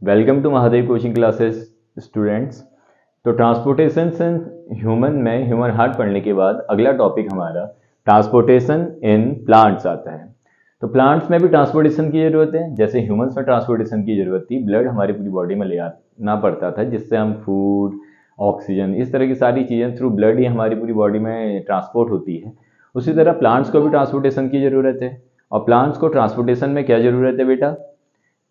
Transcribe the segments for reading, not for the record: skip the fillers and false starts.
Welcome to Mahadev coaching classes students. तो transportation human में human heart पढ़ने के बाद अगला टॉपिक हमारा ट्रांसपोर्टेशन इन प्लांट्स आता है। तो प्लांट्स में भी ट्रांसपोर्टेशन की जरूरत है। जैसे ह्यूमंस में ट्रांसपोर्टेशन की जरूरत थी, ब्लड हमारी पूरी बॉडी में ले आना पड़ता था जिससे हम फूड, ऑक्सीजन, इस तरह की सारी चीज़ें थ्रू ब्लड ही हमारी पूरी बॉडी में ट्रांसपोर्ट होती है। उसी तरह प्लांट्स को भी ट्रांसपोर्टेशन की जरूरत है। और प्लांट्स को ट्रांसपोर्टेशन में क्या जरूरत है बेटा?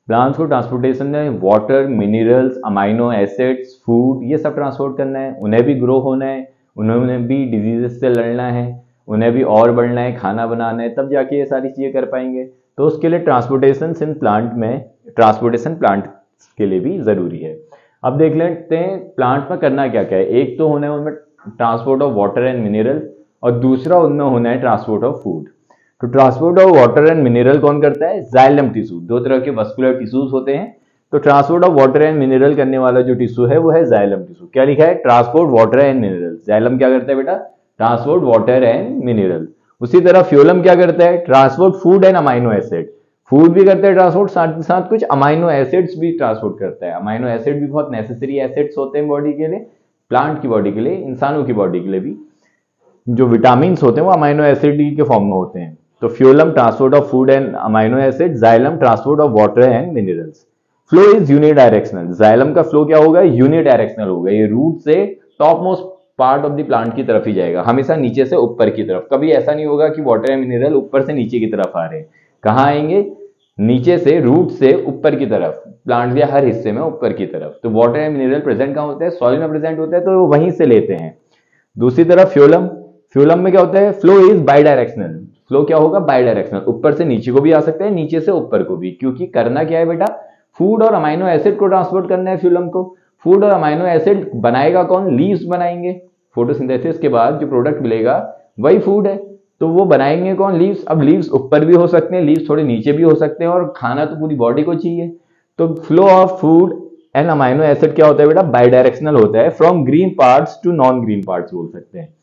प्लांट्स को ट्रांसपोर्टेशन में water, minerals, amino acids, food, ये सब ट्रांसपोर्ट करना है। उन्हें भी ग्रो होना है, उन्हें भी डिजीजेस से लड़ना है, उन्हें भी और बढ़ना है, खाना बनाना है, तब जाके ये सारी चीज़ें कर पाएंगे। तो उसके लिए ट्रांसपोर्टेशन इन प्लांट में ट्रांसपोर्टेशन प्लांट के लिए भी ज़रूरी है। अब देख लेते हैं प्लांट में करना क्या क्या है। एक तो होना है उनमें transport of water and mineral, और दूसरा उनमें होना है ट्रांसपोर्ट ऑफ फूड। तो transport of water and mineral कौन करता है? Xylem tissue. दो तरह के मस्कुलर टिश्यूज होते हैं। तो transport of water and mineral करने वाला जो टिश्यू है वो है जाइलम टिश्यू। क्या लिखा है? Transport water and mineral. Xylem क्या करता है बेटा? Transport water and mineral. उसी तरह फ्यूलम क्या करता है? Transport food and amino acid. Food भी करता है ट्रांसपोर्ट, साथ साथ कुछ अमाइनो एसिड्स भी ट्रांसपोर्ट करता है। अमाइनो एसिड भी बहुत नेसेसरी एसिड्स होते हैं बॉडी के लिए, प्लांट की बॉडी के लिए, इंसानों की बॉडी के लिए भी। जो विटामिन होते हैं वो अमाइनो एसिड के फॉर्म में होते हैं। तो phloem transport of food and amino acid, xylem transport of water and minerals. Flow is unidirectional. Xylem का फ्लो क्या होगा? यूनिडायरेक्शनल होगा। ये रूट से top most part of the plant की तरफ ही जाएगा, हमेशा नीचे से ऊपर की तरफ। कभी ऐसा नहीं होगा कि वाटर एंड मिनरल ऊपर से नीचे की तरफ आ रहे हैं। कहाँ आएंगे? नीचे से, रूट से ऊपर की तरफ, प्लांट के हर हिस्से में ऊपर की तरफ। तो वाटर एंड मिनरल प्रेजेंट कहाँ होते हैं? सॉइल में प्रेजेंट होते हैं, तो वो वहीं से लेते हैं। दूसरी तरफ फ्यूलम, फ्यूलम में क्या होता है? Flow is by directional. Flow क्या होगा? By directional. ऊपर से नीचे को भी आ सकते हैं, नीचे से ऊपर को भी, क्योंकि करना क्या है बेटा? फूड और अमाइनो एसिड को ट्रांसपोर्ट करना है फ्यूलम को। फूड और अमाइनो एसिड बनाएगा कौन? लीव्स बनाएंगे। फोटोसिंथेसिस के बाद जो प्रोडक्ट मिलेगा वही फूड है, तो वो बनाएंगे कौन? लीव्स। अब लीव्स ऊपर भी हो सकते हैं, लीव्स थोड़े नीचे भी हो सकते हैं, और खाना तो पूरी बॉडी को चाहिए। तो flow of food and amino acid क्या होता है बेटा? बाई डायरेक्शनल होता है, from green parts to non green parts बोल सकते हैं।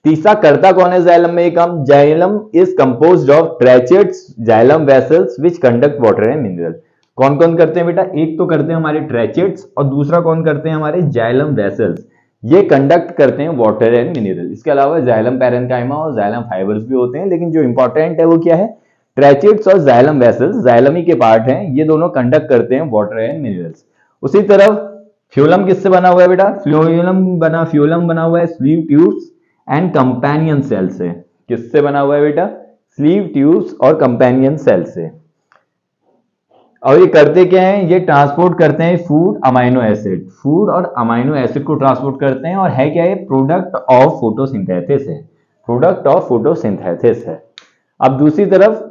तीसरा, करता कौन है जाइलम में ये काम? Xylem is composed of tracheids, xylem vessels which conduct water and mineral. कौन कौन करते हैं बेटा? एक तो करते हैं हमारे ट्रैचेट्स, और दूसरा कौन करते हैं? हमारे जाइलम वेसल्स। ये कंडक्ट करते हैं वाटर एंड मिनरल। इसके अलावा जाइलम पैरेन्काइमा और जाइलम फाइबर्स भी होते हैं, लेकिन जो इंपॉर्टेंट है वो क्या है? ट्रैचेट्स और जाइलम वेसल्स, जाइलम ही के पार्ट हैं, ये दोनों कंडक्ट करते हैं वाटर एंड मिनरल्स। उसी तरफ फ्यूलम किससे बना हुआ है बेटा? फ्यूलम बना हुआ है sleeve tubes and companion cell से। किससे बना हुआ है बेटा? स्लीव ट्यूब्स और कंपेनियन सेल से। और ये करते क्या है? ये ट्रांसपोर्ट करते हैं फूड, अमाइनो एसिड। फूड और अमाइनो एसिड को ट्रांसपोर्ट करते हैं, और है क्या? ये प्रोडक्ट ऑफ फोटोसिंथेसिस है। प्रोडक्ट ऑफ फोटोसिंथेसिस है। अब दूसरी तरफ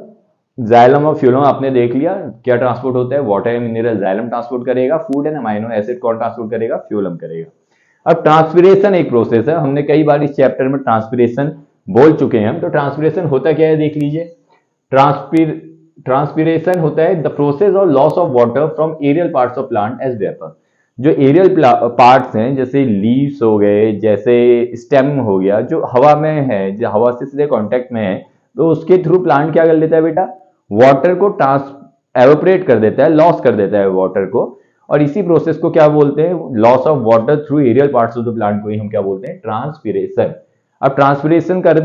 जाइलम और फ्यूलम आपने देख लिया क्या ट्रांसपोर्ट होता है? Water and mineral xylem transport करेगा, फूड एंड अमाइनो एसिड कौन ट्रांसपोर्ट करेगा? फ्यूलम करेगा। अब ट्रांसपिरेशन एक प्रोसेस है, हमने कई बार इस चैप्टर में ट्रांसपिरेशन बोल चुके हैं हम। तो ट्रांसपिरेशन होता क्या है देख लीजिए। ट्रांसपिरेशन होता है द प्रोसेस और loss of water from aerial parts of plant as vapour. जो एरियल पार्ट्स हैं, जैसे लीव्स हो गए, जैसे स्टेम हो गया, जो हवा में है, जो हवा से सीधे कांटेक्ट में है, तो उसके थ्रू प्लांट क्या कर लेता है बेटा? वाटर को एवोपरेट कर देता है, लॉस कर देता है वाटर को। और इसी प्रोसेस को क्या बोलते हैं? Loss of water through aerial parts of the plant को ही हम क्या बोलते हैं? ट्रांसपिरेशन। अब ट्रांसपिरेशन कर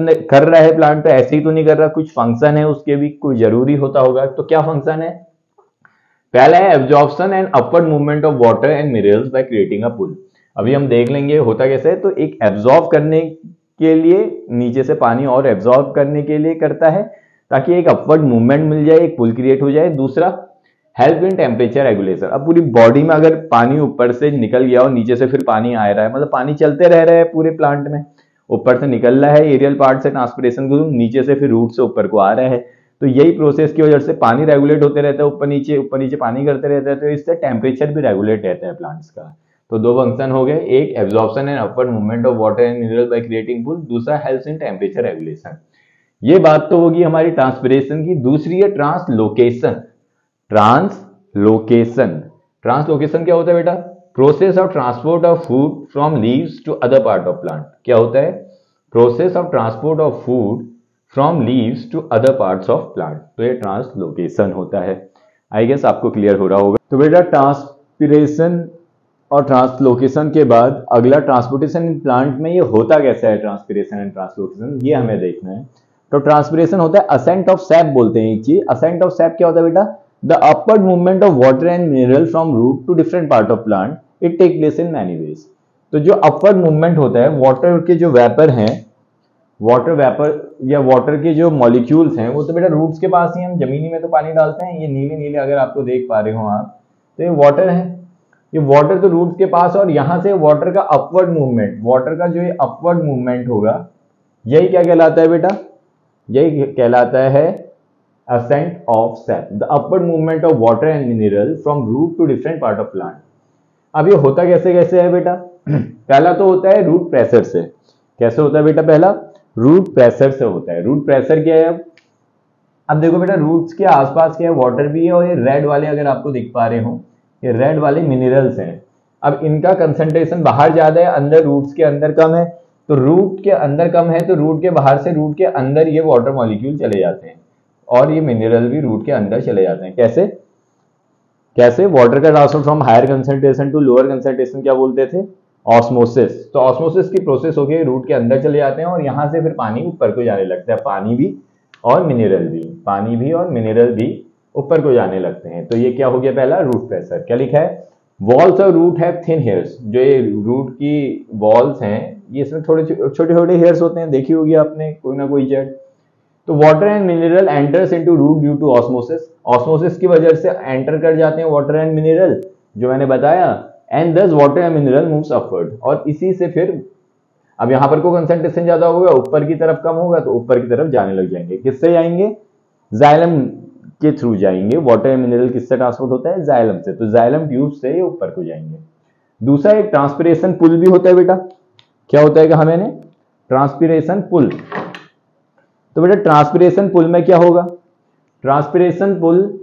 रहा है प्लांट, तो ऐसे ही तो नहीं कर रहा, कुछ फंक्शन है उसके भी, कोई जरूरी होता होगा। तो क्या फंक्शन है? पहला है absorption and upward movement of water and minerals by creating a pull. अभी हम देख लेंगे होता कैसे है। तो एक एब्जॉर्ब करने के लिए, नीचे से पानी और एब्जॉर्ब करने के लिए करता है, ताकि एक अपवर्ड मूवमेंट मिल जाए, एक पुल क्रिएट हो जाए। दूसरा, हेल्प इन टेम्परेचर रेगुलेशन। अब पूरी बॉडी में अगर पानी ऊपर से निकल गया और नीचे से फिर पानी आ रहा है, मतलब पानी चलते रह रहा है पूरे प्लांट में, ऊपर से निकल रहा है एरियल पार्ट से ट्रांसपिरेशन को, नीचे से फिर रूट से ऊपर को आ रहा है। तो यही प्रोसेस की वजह से पानी रेगुलेट होते रहता है, ऊपर नीचे पानी करते रहता है, तो इससे टेम्परेचर भी रेगुलेट रहता है प्लांट्स का। तो दो फंक्शन हो गए, एक absorption and upward movement of water and mineral by creating pull, दूसरा हेल्प्स इन टेम्परेचर रेगुलेशन। ये बात तो होगी हमारी ट्रांसपिरेशन की। दूसरी है ट्रांसलोकेशन। ट्रांसलोकेशन क्या होता है बेटा? Process of transport of food from leaves to other part of plant. क्या होता है? Process of transport of food from leaves to other parts of plant. तो ये ट्रांसलोकेशन होता है। आई गेस आपको क्लियर हो रहा होगा। तो बेटा ट्रांसपिरेशन और ट्रांसलोकेशन के बाद अगला ट्रांसपोर्टेशन इन प्लांट में ये होता कैसा है, ट्रांसपिरेशन एंड ट्रांसलोकेशन, ये हमें देखना है। तो ट्रांसपिरेशन होता है असेंट ऑफ सैप बोलते हैं एक चीज। असेंट ऑफ सैप क्या होता है बेटा? The upward movement of water and mineral from root to different part of plant, it take place in many ways. तो जो अपवर्ड मूवमेंट होता है, वाटर के जो वेपर हैं, वाटर वेपर या वाटर के जो मॉलिक्यूल्स हैं, वो तो बेटा रूट्स के पास ही, हम जमीनी में तो पानी डालते हैं, ये नीले नीले अगर आपको देख पा रहे हो आप, तो ये वाटर है, ये वाटर तो रूट्स के पास, और यहां से वाटर का अपवर्ड मूवमेंट, वाटर का जो ये अपवर्ड मूवमेंट होगा, यही क्या कहलाता है बेटा? यही कहलाता है ascent of sap, the upward movement of water and mineral from root to different part of plant। अब ये होता कैसे कैसे है बेटा? पहला तो होता है रूट प्रेशर से। कैसे होता है बेटा? पहला रूट प्रेशर से होता है। रूट प्रेशर क्या है? अब देखो बेटा, रूट्स के आसपास क्या है? वाटर भी है, और ये रेड वाले अगर आपको दिख पा रहे हो, ये रेड वाले मिनरल्स हैं। अब इनका कंसंट्रेशन बाहर ज्यादा है, अंदर रूट्स के अंदर कम है। तो रूट के अंदर कम है तो रूट के बाहर से रूट के अंदर ये वाटर मॉलिक्यूल चले जाते हैं, और ये मिनरल भी रूट के अंदर चले जाते हैं। कैसे कैसे? वाटर का transfer from higher concentration to lower concentration क्या बोलते थे? ऑस्मोसिस। तो ऑस्मोसिस की प्रोसेस होकर रूट के अंदर चले जाते हैं, और यहां से फिर पानी ऊपर को जाने लगता है। पानी भी और मिनरल भी, पानी भी और मिनरल भी ऊपर को जाने लगते हैं। तो ये क्या हो गया? पहला रूट प्रेशर। क्या लिखा है? वॉल्स और रूट हैव थिन हेयर्स। जो ये रूट की वॉल्स हैं, ये इसमें थोड़े छोटे छोटे हेयर्स होते हैं, देखी होगी आपने कोई ना कोई जेड। तो water and mineral enters into root due to osmosis. Osmosis की वजह से एंटर कर जाते हैं वाटर एंड मिनरल, जो मैंने बताया, एंड दस water and mineral moves upward. और इसी से फिर अब यहां पर को कंसंट्रेशन ज्यादा होगा, ऊपर की तरफ कम होगा, तो ऊपर की तरफ जाने लग जाएंगे। किससे जाएंगे? जाइलम के थ्रू जाएंगे। वाटर एंड मिनरल किससे ट्रांसपोर्ट होता है? जाइलम से। तो जाइलम ट्यूब से ये ऊपर को जाएंगे। दूसरा एक ट्रांसपिरेशन पुल भी होता है बेटा। क्या होता है कहा मैंने? Transpiration pull. तो बेटा ट्रांसपिरेशन पुल में क्या होगा? ट्रांसपिरेशन पुल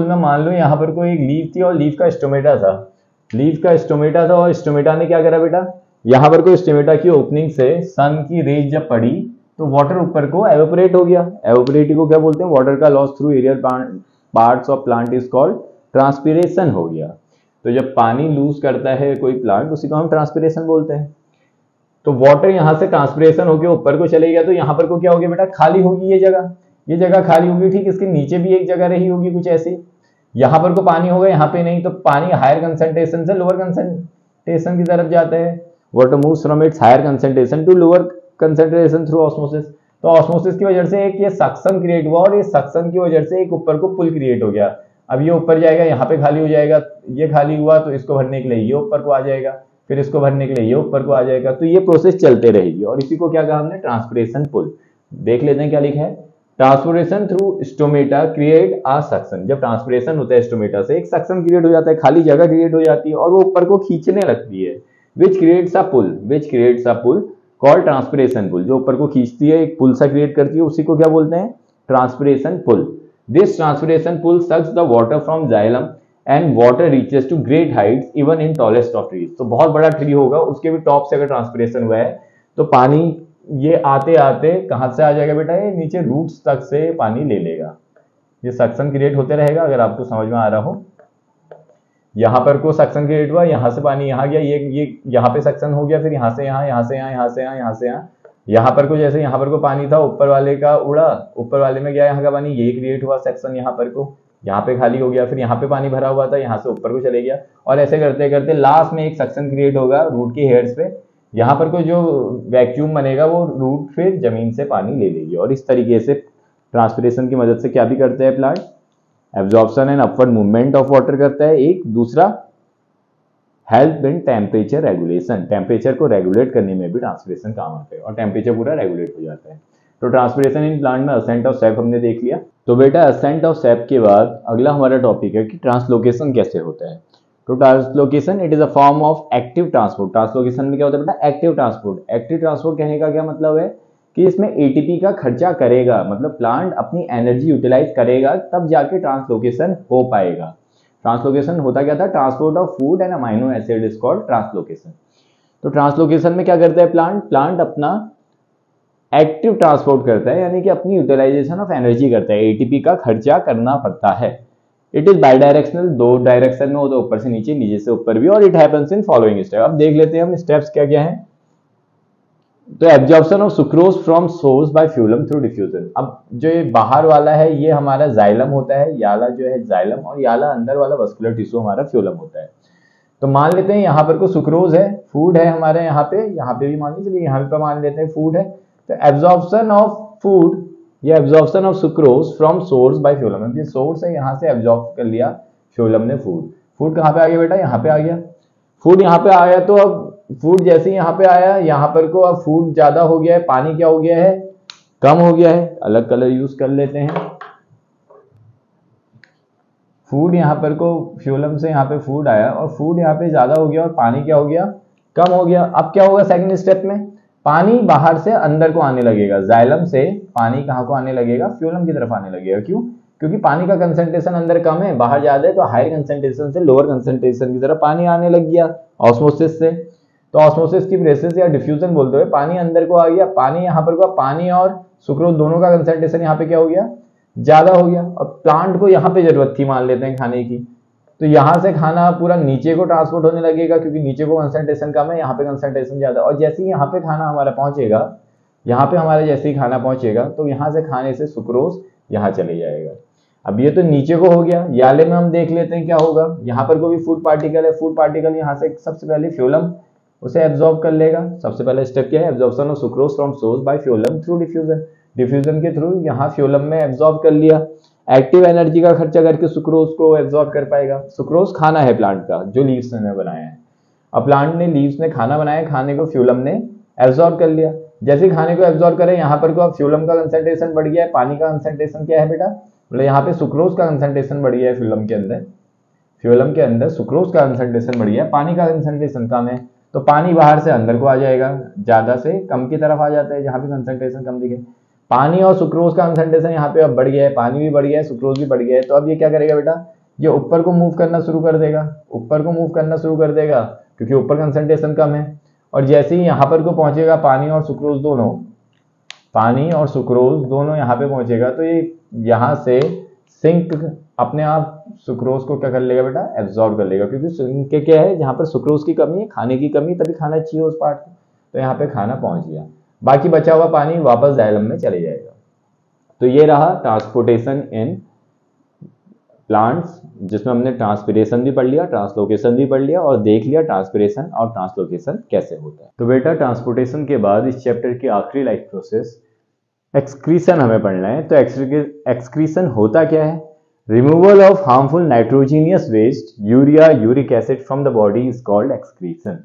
में मान लो यहां पर कोई एक लीफ थी, और लीफ का स्टोमेटा था। लीफ का स्टोमेटा था, और स्टोमेटा ने क्या करा बेटा? यहां पर कोई स्टोमेटा की ओपनिंग से सन की रेज जब पड़ी, तो वाटर ऊपर को एवेपोरेट हो गया। एवेपोरेट को क्या बोलते हैं? वाटर का loss through aerial parts of plant is called transpiration हो गया। तो जब पानी लूज करता है कोई प्लांट, उसी को हम ट्रांसपिरेशन बोलते हैं। तो वाटर यहां से ट्रांसपिरेशन होकर ऊपर को चले गया, तो यहां पर को क्या हो गया बेटा? खाली होगी ये जगह खाली होगी। ठीक, इसके नीचे भी एक जगह रही होगी कुछ ऐसी, यहां पर को पानी होगा, यहाँ पे नहीं। तो पानी हायर कंसंट्रेशन से लोअर कंसंट्रेशन की तरफ जाता है। Water moves from its higher concentration to lower concentration through osmosis. तो ऑस्मोसिस की वजह से एक ये सक्शन क्रिएट हुआ, और ये सक्शन की वजह से एक ऊपर को पुल क्रिएट हो गया। अब ये ऊपर जाएगा, यहाँ पे खाली हो जाएगा, ये खाली हुआ तो इसको भरने के लिए ये ऊपर को आ जाएगा, फिर इसको भरने के लिए ये ऊपर को आ जाएगा। तो ये प्रोसेस चलते रहेगी, और इसी को क्या कहा हमने? Transpiration pull. देख लेते हैं क्या लिखा है। Transpiration through stomata create a suction. जब ट्रांसपिरेशन होता है स्टोमेटा से, एक सक्शन क्रिएट हो जाता है, खाली जगह क्रिएट हो जाती है, और वो ऊपर को खींचने लगती है। Which creates a pull called transpiration pull. जो ऊपर को खींचती है, एक पुल सा क्रिएट करती है, उसी को क्या बोलते हैं? Transpiration pull. This transpiration pull sucks the water from xylem and water reaches to great heights even in tallest of trees. तो बहुत बड़ा ट्री होगा, उसके भी टॉप से अगर ट्रांसपिरेशन हुआ है, तो पानी ये आते आते कहां से आ जाएगा बेटा? ये नीचे रूट्स तक से पानी ले लेगा। ये सक्शन क्रिएट होते रहेगा, अगर आपको समझ में आ रहा हो। यहाँ पर को सक्शन क्रिएट हुआ, यहाँ से पानी यहाँ गया, ये यहाँ पे सक्शन हो गया, फिर यहाँ से यहाँ, यहाँ से यहाँ, यहाँ से यहाँ, यहाँ से यहाँ। यहाँ पर को जैसे यहाँ पर को पानी था, ऊपर वाले का उड़ा, ऊपर वाले में गया यहाँ का पानी, ये क्रिएट हुआ सेक्शन। यहाँ पर को यहाँ पे खाली हो गया, फिर यहाँ पे पानी भरा हुआ था, यहाँ से ऊपर को चले गया, और ऐसे करते करते लास्ट में एक सक्शन क्रिएट होगा रूट के हेयर्स पे। यहाँ पर को जो वैक्यूम बनेगा, वो रूट फिर जमीन से पानी ले लेगी। और इस तरीके से ट्रांसपिरेशन की मदद से क्या भी करते हैं plant? Absorption and upward movement of water करता है। एक दूसरा help in temperature regulation. Temperature को रेगुलेट करने में भी ट्रांसपिरेशन काम आता है, और टेम्परेचर पूरा रेगुलेट हो जाता है। तो ट्रांसपिरेशन इन प्लांट में असेंट ऑफ सैप हमने देख लिया। तो बेटा असेंट ऑफ सैप के बाद अगला हमारा टॉपिक है कि ट्रांसलोकेशन कैसे होता है। तो translocation it is a form of active transport. Translocation में क्या होता है बेटा? Active transport. एक्टिव ट्रांसपोर्ट कहने का क्या मतलब है? कि इसमें एटीपी का खर्चा करेगा, मतलब प्लांट अपनी एनर्जी यूटिलाइज करेगा, तब जाके ट्रांसलोकेशन हो पाएगा। ट्रांसलोकेशन होता क्या था? Transport of food and amino acid is called translocation. तो ट्रांसलोकेशन में क्या करता है प्लांट? प्लांट अपना एक्टिव ट्रांसपोर्ट करता है, यानी कि अपनी यूटिलाइजेशन ऑफ एनर्जी करता है, एटीपी का खर्चा करना पड़ता है। इट इज बाई डायरेक्शनल, दो डायरेक्शन में होता है, ऊपर से नीचे, नीचे से ऊपर भी, और it happens in following step. अब देख लेते हैं हम स्टेप्स क्या क्या है। तो absorption of sucrose from source by phloem through diffusion. अब जो ये बाहर वाला है ये हमारा जाइलम होता है, याला जो है जाइलम, और याला अंदर वाला वस्कुलर टिश्यू हमारा फ्यूलम होता है। तो मान लेते हैं यहाँ पर को सुक्रोज है, फूड है हमारे यहाँ पे भी मान लीजिए, यहाँ पे मान लेते हैं फूड है। तो एब्जॉर्प्शन ऑफ फूड या absorption of sucrose from source by phloem, ये सोर्स है, यहाँ से एब्जॉर्ब कर लिया फ्यूलम ने फूड। फूड कहाँ पे आ गया बेटा, यहाँ पे आ गया। फूड यहाँ पे आया, तो अब फूड जैसे ही यहाँ पे आया, यहाँ पर को अब फूड ज्यादा हो गया है, पानी क्या हो गया है, कम हो गया है। अलग कलर यूज कर लेते हैं। फूड यहाँ पर को फ्यूलम से यहाँ पे फूड आया, और फूड यहाँ पे ज्यादा हो गया, और पानी क्या हो गया, कम हो गया। अब क्या होगा सेकंड स्टेप में, पानी बाहर से अंदर को आने लगेगा। जाइलम से पानी कहाँ को आने लगेगा, फ्यूलम की तरफ आने लगेगा। क्यों, क्योंकि पानी का कंसंट्रेशन अंदर कम है, बाहर ज्यादा है, तो हायर कंसंट्रेशन से लोअर कंसंट्रेशन की तरफ पानी आने लग गया ऑस्मोसिस से। तो ऑस्मोसिस की प्रोसेस या डिफ्यूजन बोलते हुए पानी अंदर को आ गया। पानी यहाँ पर को, पानी और सुक्रोज दोनों का कंसंट्रेशन यहाँ पे क्या हो गया, ज्यादा हो गया। अब प्लांट को यहाँ पे जरूरत थी मान लेते हैं खाने की, तो यहाँ से खाना पूरा नीचे को ट्रांसपोर्ट होने लगेगा, क्योंकि नीचे को कंसंट्रेशन कम है, यहाँ पे कंसंट्रेशन ज्यादा। और जैसे ही यहाँ पे खाना हमारा पहुंचेगा, यहाँ पे हमारे जैसे ही खाना पहुंचेगा, तो यहाँ से खाने से सुक्रोज यहाँ चले जाएगा। अब ये तो नीचे को हो गया। याले में हम देख लेते हैं क्या होगा। यहाँ पर कोई भी फूड पार्टिकल है, फूड पार्टिकल यहाँ से सबसे पहले फ्यूलम उसे एब्जॉर्ब कर लेगा। सबसे पहला स्टेप क्या है, absorption of sucrose from source by phloem through diffusion. Diffusion के थ्रू यहाँ फ्यूलम में एब्जॉर्ब कर लिया। एक्टिव एनर्जी का खर्चा करके सुक्रोज को एब्जॉर्ब कर पाएगा। सुक्रोज खाना है प्लांट का, जो लीव्स ने बनाया है। अब प्लांट ने, लीव्स ने खाना बनाया, खाने को फ्यूलम ने एब्जॉर्ब कर लिया। जैसे खाने को एब्जॉर्ब करे, यहाँ पर को अब फ्यूलम का कंसंट्रेशन बढ़ गया है। पानी का कंसंट्रेशन क्या है बेटा, मतलब यहाँ पे सुक्रोज का कंसंट्रेशन बढ़ गया है फ्यूलम के अंदर। फ्यूलम के अंदर सुक्रोज का कंसंट्रेशन बढ़ गया है, पानी का कंसंट्रेशन कम है, तो पानी बाहर से अंदर को आ जाएगा, ज्यादा से कम की तरफ आ जाता है जहां पे कंसंट्रेशन कम दिखे। पानी और सुक्रोज का कंसंट्रेशन यहाँ पे अब बढ़ गया है, पानी भी बढ़ गया है, सुक्रोज भी बढ़ गया है। तो अब ये क्या करेगा बेटा, ये ऊपर को मूव करना शुरू कर देगा, ऊपर को मूव करना शुरू कर देगा, क्योंकि ऊपर कंसंट्रेशन कम है। और जैसे ही यहाँ पर को पहुंचेगा, पानी और सुक्रोज दोनों यहाँ पे पहुंचेगा, तो ये यहाँ से सिंक अपने आप सुक्रोज को क्या कर लेगा बेटा, एब्जॉर्ब कर लेगा। क्योंकि सिंक के क्या है, जहाँ पर सुक्रोज की कमी है, खाने की कमी, तभी खाना चाहिए उस पार्ट को, तो यहाँ पे खाना पहुंच गया। बाकी बचा हुआ पानी वापस जाइलम में चले जाएगा। तो ये रहा ट्रांसपोर्टेशन इन प्लांट्स, जिसमें हमने ट्रांसपिरेशन भी पढ़ लिया, ट्रांसलोकेशन भी पढ़ लिया, और देख लिया ट्रांसपिरेशन और ट्रांसलोकेशन कैसे होता है। तो बेटा ट्रांसपोर्टेशन के बाद इस चैप्टर की आखिरी लाइफ प्रोसेस एक्सक्रीशन हमें पढ़ना है। तो एक्सक्रीशन होता क्या है, removal of harmful nitrogenous waste, urea, uric acid from the body is called excretion.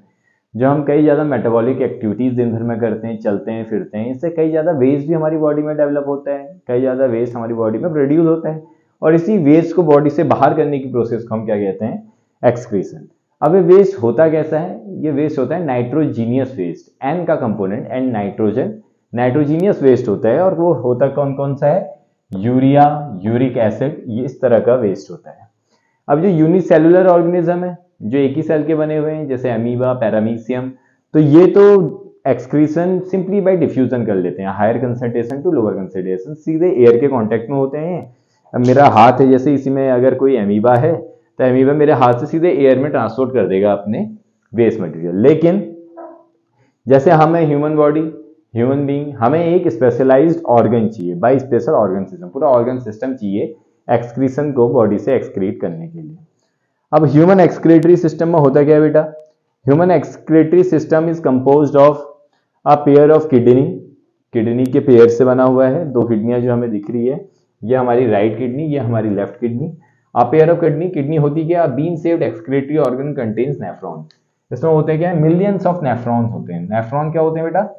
जो हम कई ज़्यादा मेटाबॉलिक एक्टिविटीज दिन भर में करते हैं, चलते हैं फिरते हैं, इससे कई ज़्यादा वेस्ट भी हमारी बॉडी में डेवलप होता है, कई ज़्यादा वेस्ट हमारी बॉडी में प्रोड्यूस होता है, और इसी वेस्ट को बॉडी से बाहर करने की प्रोसेस को हम क्या कहते हैं, एक्सक्रीशन। अब ये वेस्ट होता कैसा है, ये वेस्ट होता है नाइट्रोजीनियस वेस्ट, एन का component and nitrogen, nitrogenous waste होता है, और वो होता कौन कौन सा है, यूरिया, यूरिक एसिड, ये इस तरह का वेस्ट होता है। अब जो यूनिसेलुलर ऑर्गेनिज्म है, जो एक ही सेल के बने हुए हैं, जैसे अमीबा, पैरामीशियम, तो ये तो एक्सक्रीशन सिंपली बाय डिफ्यूजन कर लेते हैं, higher concentration to lower concentration, सीधे एयर के कांटेक्ट में होते हैं। अब मेरा हाथ है, जैसे इसी में अगर कोई अमीबा है, तो अमीबा मेरे हाथ से सीधे एयर में ट्रांसपोर्ट कर देगा अपने वेस्ट मटेरियल। लेकिन जैसे हमें ह्यूमन बॉडी, ह्यूमन बीइंग, हमें एक स्पेशलाइज्ड ऑर्गन चाहिए, बाय स्पेशल ऑर्गन सिस्टम, पूरा ऑर्गन सिस्टम चाहिए एक्सक्रीशन को बॉडी से एक्सक्रीट करने के लिए। अब ह्यूमन एक्सक्रीटरी सिस्टम में होता क्या है बेटा, human excretory system is composed of a pair of kidney के पेयर से बना हुआ है। दो किडनियां जो हमें दिख रही है, ये हमारी राइट किडनी, ये हमारी left kidney. A pair of kidney होती क्या, bean shaped excretory organ contains nephron. इसमें होते हैं क्या, मिलियंस ऑफ नेफ्रॉन्स होते हैं। नेफ्रॉन क्या होते हैं बेटा,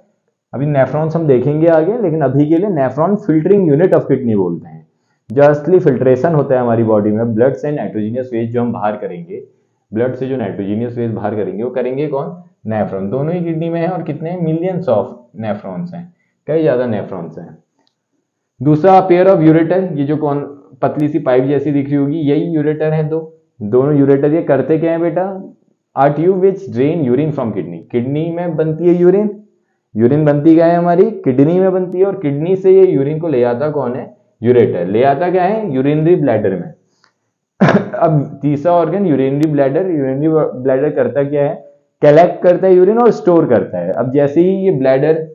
अभी नेफ्रॉन्स हम देखेंगे आगे, लेकिन अभी के लिए nephron filtering unit of kidney बोलते हैं। जो असली फिल्ट्रेशन होता है हमारी बॉडी में, ब्लड से नाइट्रोजीनियस वेस्ट जो हम बाहर करेंगे, ब्लड से जो नाइट्रोजीनियस वेस्ट बाहर करेंगे, वो करेंगे कौन, नेफ्रॉन। दोनों ही किडनी में है, और कितने, मिलियंस ऑफ नेफ्रॉन्स हैं, कई ज्यादा नेफ्रॉन्स हैं। दूसरा पेयर ऑफ यूरेटर, ये जो कौन पतली सी पाइप जैसी दिख रही होगी, यही यूरेटर है। दोनों यूरेटर ये करते क्या है बेटा, are tube which drain urine from kidney, kidney में बनती है यूरिन, यूरिन बनती क्या है हमारी, किडनी में बनती है, और किडनी से ये यूरिन को ले आता कौन है, यूरेटर, ले आता क्या है, यूरिनरी ब्लैडर में। अब तीसरा organ urinary bladder, urinary bladder करता क्या है, कलेक्ट करता है यूरिन और स्टोर करता है। अब जैसे ही ये ब्लैडर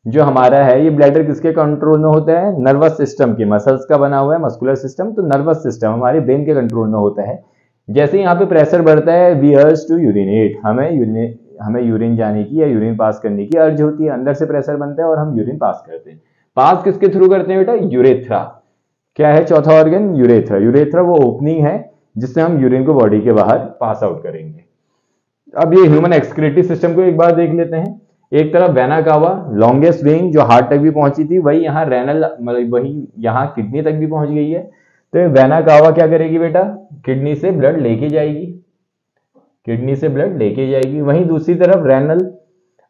जो हमारा है, ये ब्लैडर किसके कंट्रोल में होता है, नर्वस सिस्टम के, मसल्स का बना हुआ है मस्कुलर सिस्टम, तो नर्वस सिस्टम हमारे ब्रेन के कंट्रोल में होता है। जैसे यहाँ पे प्रेशर बढ़ता है, वी अर्ज टू यूरिनेट, हमें यूरिन जाने की या यूरिन पास करने की अर्ज होती है, अंदर से प्रेशर बनता है और हम यूरिन पास करते हैं। पास किसके थ्रू करते हैं बेटा, यूरेथ्रा। क्या है चौथा ऑर्गन, यूरेथ्रा। यूरेथ्रा वो ओपनिंग है जिससे हम यूरिन को बॉडी के बाहर पास आउट करेंगे। अब ये ह्यूमन एक्सक्रीटरी सिस्टम को एक बार देख लेते हैं। एक तरफ वेना कावा, लॉन्गेस्ट वेन जो हार्ट तक भी पहुंची थी, वही यहाँ रेनल, मतलब वही यहाँ किडनी तक भी पहुंच गई है। तो वेना कावा क्या करेगी बेटा, किडनी से ब्लड लेके जाएगी, किडनी से ब्लड लेके जाएगी। वहीं दूसरी तरफ रेनल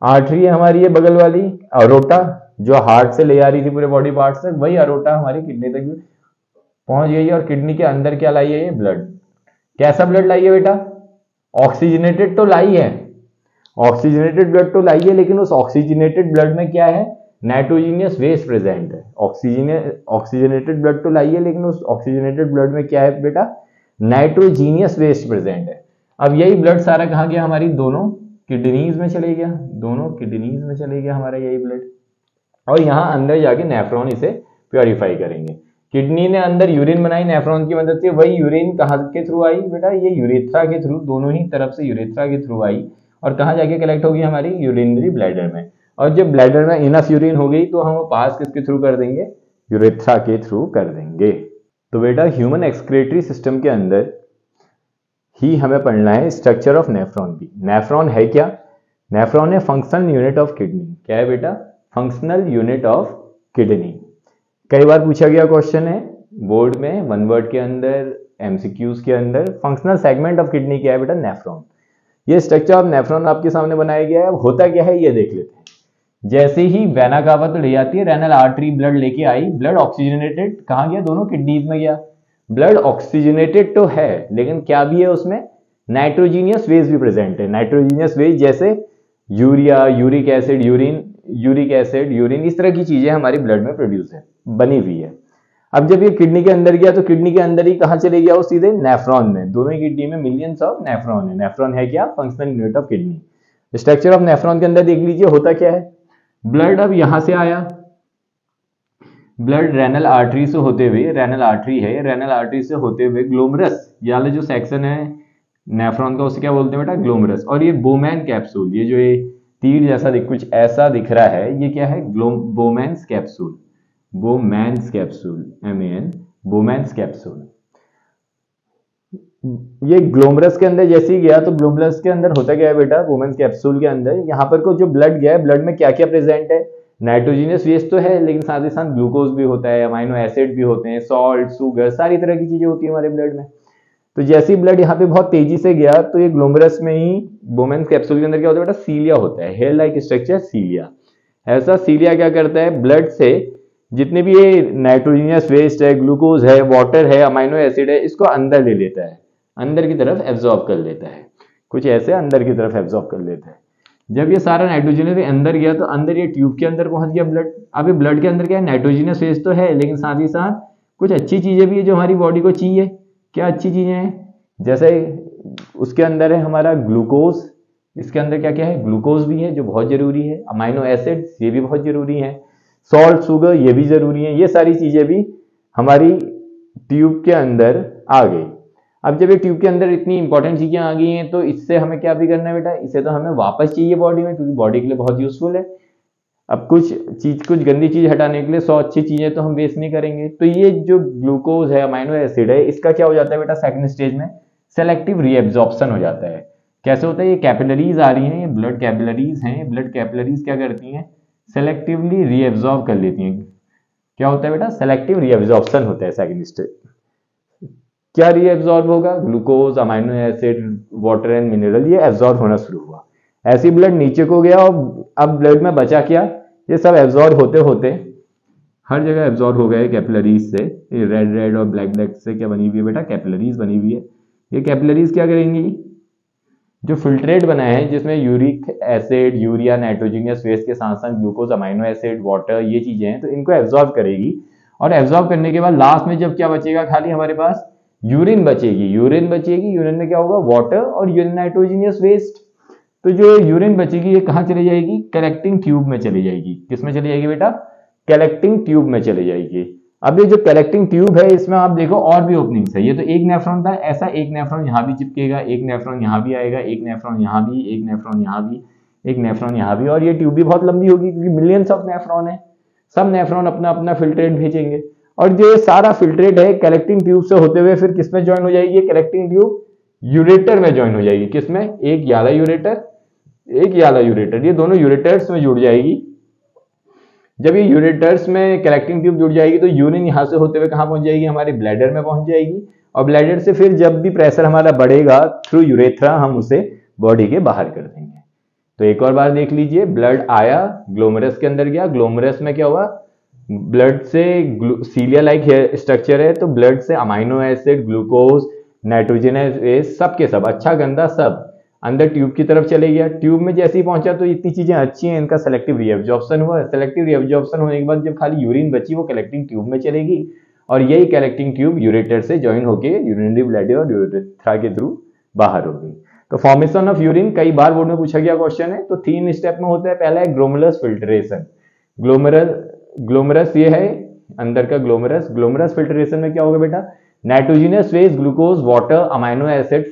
आर्टरी है हमारी, ये बगल वाली अरोटा, जो हार्ट से ले आ रही थी पूरे बॉडी पार्ट्स तक, वही अरोटा हमारी किडनी तक भी पहुंच गई है। और किडनी के अंदर क्या लाई है, ये ब्लड। कैसा ब्लड लाई है बेटा, ऑक्सीजनेटेड तो लाई है, ऑक्सीजनेटेड ब्लड तो लाई है, लेकिन उस ऑक्सीजनेटेड ब्लड में क्या है, नाइट्रोजीनियस वेस्ट प्रेजेंट है। ऑक्सीजनेटेड ब्लड तो लाई है, लेकिन उस ऑक्सीजनेटेड ब्लड में क्या है बेटा, नाइट्रोजीनियस वेस्ट प्रेजेंट है। अब यही ब्लड सारा कहाँ गया, हमारी दोनों किडनीज में चले गया, दोनों किडनीज में चले गया हमारा यही ब्लड। और यहाँ अंदर जाके नेफ्रॉन इसे प्योरीफाई करेंगे। किडनी ने अंदर यूरिन बनाई नेफ्रॉन की मदद से, वही यूरिन कहाँ के थ्रू आई बेटा, ये यूरेथ्रा के थ्रू, दोनों ही तरफ से यूरेथ्रा के थ्रू आई और कहाँ जाके कलेक्ट होगी, हमारी यूरिनरी ब्लैडर में। और जब ब्लैडर में इनफ यूरिन हो गई तो हम पास किसके थ्रू कर देंगे, यूरेथ्रा के थ्रू कर देंगे। तो बेटा ह्यूमन एक्सक्रीटरी सिस्टम के अंदर ही हमें पढ़ना है स्ट्रक्चर ऑफ नेफ्रॉन भी। नेफ्रॉन है क्या, नेफ्रॉन है फंक्शनल यूनिट ऑफ किडनी। क्या है बेटा, फंक्शनल यूनिट ऑफ किडनी। कई बार पूछा गया क्वेश्चन है बोर्ड में, वन वर्ड के अंदर, एमसीक्यूज के अंदर, फंक्शनल सेगमेंट ऑफ किडनी क्या है बेटा, नेफ्रॉन। ये स्ट्रक्चर ऑफ नेफ्रॉन आपके सामने बनाया गया है। होता क्या है ये देख लेते हैं। जैसे ही वेना कावा तो ले जाती है, रेनल आर्टरी ब्लड लेके आई, ब्लड ऑक्सीजनेटेड कहाँ गया, दोनों किडनीज में गया। ब्लड ऑक्सीजनेटेड तो है, लेकिन क्या भी है उसमें, नाइट्रोजीनियस वेज भी प्रेजेंट है। नाइट्रोजीनियस वेज जैसे urea, uric acid, uric acid, urine, इस तरह की चीजें हमारी ब्लड में प्रोड्यूस है, बनी हुई है। अब जब ये किडनी के अंदर गया तो किडनी के अंदर ही कहाँ चले गया वो, सीधे नेफ्रॉन में। दोनों ही किडनी में मिलियंस ऑफ नेफ्रॉन है। नेफ्रॉन है क्या, functional unit of kidney. Structure of nephron के अंदर देख लीजिए होता क्या है। ब्लड अब यहां से आया, ब्लड रेनल आर्टरी से होते हुए, रेनल आर्टरी है, रेनल आर्टरी से होते हुए ग्लोमरस, यानी जो सेक्शन है नेफ्रॉन का, उसे क्या बोलते हैं बेटा, ग्लोमरस। और ये बोमैन कैप्सूल, ये जो ये तीर जैसा कुछ ऐसा दिख रहा है, ये क्या है, Bowman's capsule, Bowman's capsule, MAN, Bowman's capsule. ये ग्लोमरस के अंदर जैसे ही गया तो ग्लोमरस के अंदर होता क्या है बेटा, बोमैन्स कैप्सूल के अंदर यहाँ पर को जो ब्लड गया है, ब्लड में क्या क्या प्रेजेंट है, नाइट्रोजीनियस वेस्ट तो है, लेकिन साथ ही साथ ग्लूकोज भी होता है, अमाइनो एसिड भी होते हैं, सॉल्ट, शुगर, सारी तरह की चीजें होती है हमारे ब्लड में। तो जैसे ही ब्लड यहाँ पे बहुत तेजी से गया तो ये ग्लोमरस में ही बोमेन्स कैप्सूल के अंदर क्या होता है बेटा, सीलिया होता है, हेयर लाइक स्ट्रक्चर सीलिया। ऐसा सीलिया क्या करता है, ब्लड से जितने भी ये नाइट्रोजीनियस वेस्ट है, ग्लूकोज है, वाटर है, अमाइनो एसिड है, इसको अंदर ले लेता है, अंदर की तरफ एब्जॉर्ब कर लेता है, कुछ ऐसे अंदर की तरफ एब्जॉर्ब कर लेता है। जब ये सारा नाइट्रोजन अंदर गया तो अंदर ये ट्यूब के अंदर पहुंच गया ब्लड। अब ये ब्लड के अंदर क्या है, नाइट्रोजनस वेस्ट तो है, लेकिन साथ ही साथ कुछ अच्छी चीजें भी है जो हमारी बॉडी को चाहिए। क्या अच्छी चीजें हैं, जैसे उसके अंदर है हमारा ग्लूकोज, इसके अंदर क्या क्या है, ग्लूकोज भी है जो बहुत जरूरी है, अमाइनो एसिड्स ये भी बहुत जरूरी है, सॉल्ट, शुगर ये भी जरूरी है। ये सारी चीजें भी हमारी ट्यूब के अंदर आ गई। अब जब ये ट्यूब के अंदर इतनी इंपॉर्टेंट चीजें आ गई हैं तो इससे हमें क्या भी करना है बेटा, इसे तो हमें वापस चाहिए बॉडी में, क्योंकि बॉडी के लिए बहुत यूजफुल है। अब कुछ गंदी चीज हटाने के लिए 100 अच्छी चीजें तो हम वेस्ट नहीं करेंगे। तो ये जो ग्लूकोज है, अमाइनो एसिड है, इसका क्या हो जाता है बेटा, सेकंड स्टेज में सेलेक्टिव रीएब्जॉर्प्शन हो जाता है। कैसे होता है, ये कैपिलरीज आ रही हैं, ये ब्लड कैपिलरीज हैं, ब्लड कैपिलरीज क्या करती हैं, सेलेक्टिवली रीएब्जॉर्ब कर लेती हैं। क्या होता है बेटा, सेलेक्टिव रीएब्जॉर्प्शन होता है सेकंड स्टेज। क्या रीएब्जॉर्ब होगा, glucose, amino acid, water and mineral, ये एब्जॉर्ब होना शुरू हुआ। ऐसी ब्लड नीचे को गया और अब ब्लड में बचा क्या, ये सब एब्जॉर्ब होते होते हर जगह एब्जॉर्ब हो गए कैपिलरीज से। रेड रेड और ब्लैक ब्लैक से क्या बनी हुई है बेटा, कैपिलरीज बनी हुई है। ये कैपिलरीज क्या करेंगी, जो फिल्ट्रेट बना है जिसमें uric acid, urea, nitrogenous waste के साथ साथ ग्लूकोज, अमाइनो एसिड, वाटर, ये चीजें हैं, तो इनको एब्जॉर्ब करेगी। और एब्जॉर्ब करने के बाद लास्ट में जब क्या बचेगा, खाली हमारे पास यूरिन बचेगी। यूरिन बचेगी, यूरिन में क्या होगा, वाटर और यूरिन नाइट्रोजनियस वेस्ट। तो जो यूरिन बचेगी ये कहाँ चली जाएगी, कलेक्टिंग ट्यूब में चली जाएगी। किसमें चली जाएगी बेटा, कलेक्टिंग ट्यूब में चली जाएगी। अब ये जो कलेक्टिंग ट्यूब है इसमें आप देखो और भी ओपनिंग्स है। ये तो एक नेफ्रॉन था, ऐसा एक नेफ्रॉन यहाँ भी चिपकेगा, एक नेफ्रॉन यहाँ भी आएगा, एक नेफ्रॉन यहाँ भी, एक नेफ्रॉन यहाँ भी, एक नेफ्रॉन यहाँ भी। और ये ट्यूब भी बहुत लंबी होगी क्योंकि मिलियंस ऑफ नेफ्रॉन है। सब नेफ्रॉन अपना अपना फिल्ट्रेट भेजेंगे और जो सारा फिल्ट्रेट है कलेक्टिंग ट्यूब से होते हुए फिर किसमें ज्वाइन हो जाएगी, कलेक्टिंग ट्यूब यूरेटर में ज्वाइन हो जाएगी। किसमें, एक याला यूरेटर, एक याला यूरेटर, ये दोनों यूरेटर्स में जुड़ जाएगी। जब ये यूरेटर्स में कलेक्टिंग ट्यूब जुड़ जाएगी तो यूरिन यहां से होते हुए कहां पहुंच जाएगी, हमारे ब्लैडर में पहुंच जाएगी। और ब्लैडर से फिर जब भी प्रेशर हमारा बढ़ेगा थ्रू यूरेथ्रा हम उसे बॉडी के बाहर कर देंगे। तो एक और बार देख लीजिए, ब्लड आया, ग्लोमेरस के अंदर गया, ग्लोमेरस में क्या हुआ, ब्लड से सीलिया लाइक स्ट्रक्चर है, तो ब्लड से अमाइनो एसिड, ग्लूकोज, नाइट्रोजनस सबके सब, अच्छा गंदा सब अंदर ट्यूब की तरफ चले गया। ट्यूब में जैसे ही पहुंचा तो इतनी चीजें अच्छी हैं, इनका सेलेक्टिव रीअब्जॉर्प्शन हुआ। सेलेक्टिव रीअब्जॉर्प्शन होने के बाद जब खाली यूरिन बची वो कलेक्टिंग ट्यूब में चलेगी और यही कलेक्टिंग ट्यूब यूरेटर से ज्वाइन होकर यूरिनरी ब्लैडर और यूरेथ्रा के थ्रू बाहर होगी। तो फॉर्मेशन ऑफ यूरिन कई बार बोर्ड में पूछा गया क्वेश्चन है। तो 3 स्टेप में होता है। पहला है ग्लोमेरुलस फिल्ट्रेशन। ग्लोमेरुलस ये है अंदर का ग्लोमेरुलस। ग्लोमेरुलस फिल्ट्रेशन में क्या होगा बेटा, nitrogenous waste, glucose, water, amino acid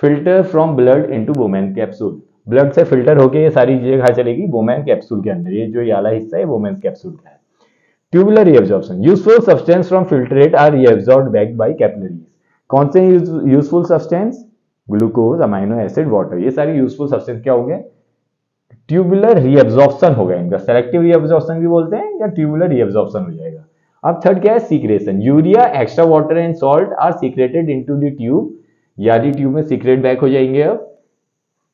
filter from blood into Bowman capsule. Blood से फिल्टर होके ये सारी चीजें कहाँ चलेगी, बोमेन कैप्सूल के अंदर। ये जो याला हिस्सा है बोमेन कैप्सूल का है। Tubular reabsorption, useful substance from filtrate are reabsorbed back by capillaries. कौन से useful substance, glucose, amino acid, water, ये सारी यूजफुल सब्सटेंस क्या होंगे, ट्यूबुलर रीअब्जॉर्प्शन होगा इनका। सेलेक्टिव रीअब्जॉर्प्शन भी बोलते हैं या ट्यूबुलर रीअब्जॉर्प्शन हो जाएगा। अब थर्ड क्या है, secretion. Urea, extra water and salt are secreted into the tube, यानी ट्यूब में सीक्रेट बैक हो जाएंगे। अब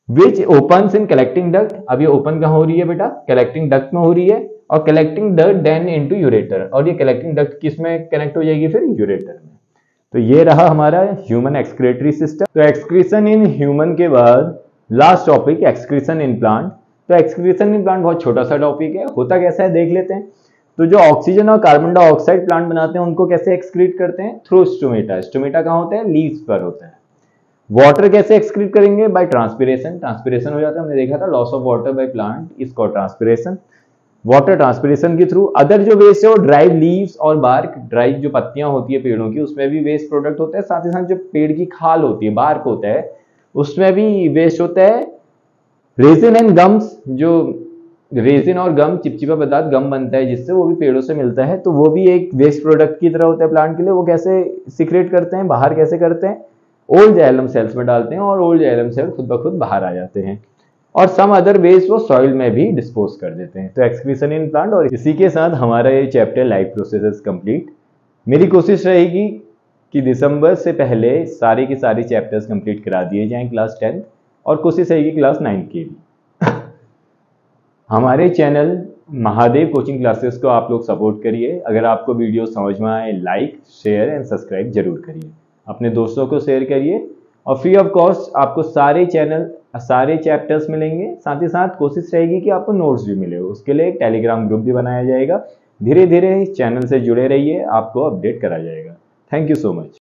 which opens in collecting duct, अब ये ओपन कहां हो रही है बेटा, कलेक्टिंग डक्ट में हो रही है। और collecting duct then into ureter, और ये कलेक्टिंग डक्ट किस में कनेक्ट हो जाएगी, फिर यूरेटर में। तो ये रहा हमारा ह्यूमन एक्सक्रीटरी सिस्टम। तो एक्सक्रीशन इन ह्यूमन के बाद last topic excretion in plant. तो एक्सक्रीशन इन प्लांट बहुत छोटा सा टॉपिक है, होता कैसा है देख लेते हैं। तो जो ऑक्सीजन और कार्बन डाइऑक्साइड प्लांट बनाते हैं उनको कैसे एक्सक्रीट करते हैं, थ्रू स्टोमेटा। स्टोमेटा कहां होता है, लीव्स पर होता है। वाटर कैसे एक्सक्रीट करेंगे, बाय ट्रांसपिरेशन। ट्रांसपिरेशन हो जाता है, हमने देखा था loss of water by plant is called transpiration. Water transpiration के थ्रू। अदर जो वेस्ट है वो ड्राइव लीव्स और बार्क, ड्राइव जो पत्तियां होती है पेड़ों की उसमें भी वेस्ट प्रोडक्ट होता है। साथ ही साथ जो पेड़ की खाल होती है, बार्क होता है, उसमें भी वेस्ट होता है। रेजिन एंड गम्स, जो रेजिन और गम चिपचिपा पदार्थ गम बनता है जिससे, वो भी पेड़ों से मिलता है, तो वो भी एक वेस्ट प्रोडक्ट की तरह होता है प्लांट के लिए। वो कैसे सीक्रेट करते हैं, बाहर कैसे करते हैं, ओल्ड जाइलम सेल्स में डालते हैं और ओल्ड जाइलम सेल खुद ब खुद बाहर आ जाते हैं। और सम अदर वेस्ट वो सॉइल में भी डिस्पोज कर देते हैं। तो एक्सक्रीशन इन प्लांट। और इसी के साथ हमारा ये चैप्टर लाइफ प्रोसेसेस कंप्लीट। मेरी कोशिश रहेगी कि दिसंबर से पहले सारे के सारे चैप्टर्स कंप्लीट करा दिए जाएं क्लास 10th, और कोशिश रहेगी क्लास 9 की भी। हमारे चैनल महादेव कोचिंग क्लासेस को आप लोग सपोर्ट करिए। अगर आपको वीडियो समझ में आए, लाइक, शेयर एंड सब्सक्राइब जरूर करिए, अपने दोस्तों को शेयर करिए। और फ्री ऑफ कॉस्ट आपको सारे चैप्टर्स मिलेंगे। साथ ही साथ कोशिश रहेगी कि आपको नोट्स भी मिले। उसके लिए एक टेलीग्राम ग्रुप भी बनाया जाएगा। धीरे धीरे इस चैनल से जुड़े रहिए, आपको अपडेट करा जाएगा। Thank you so much.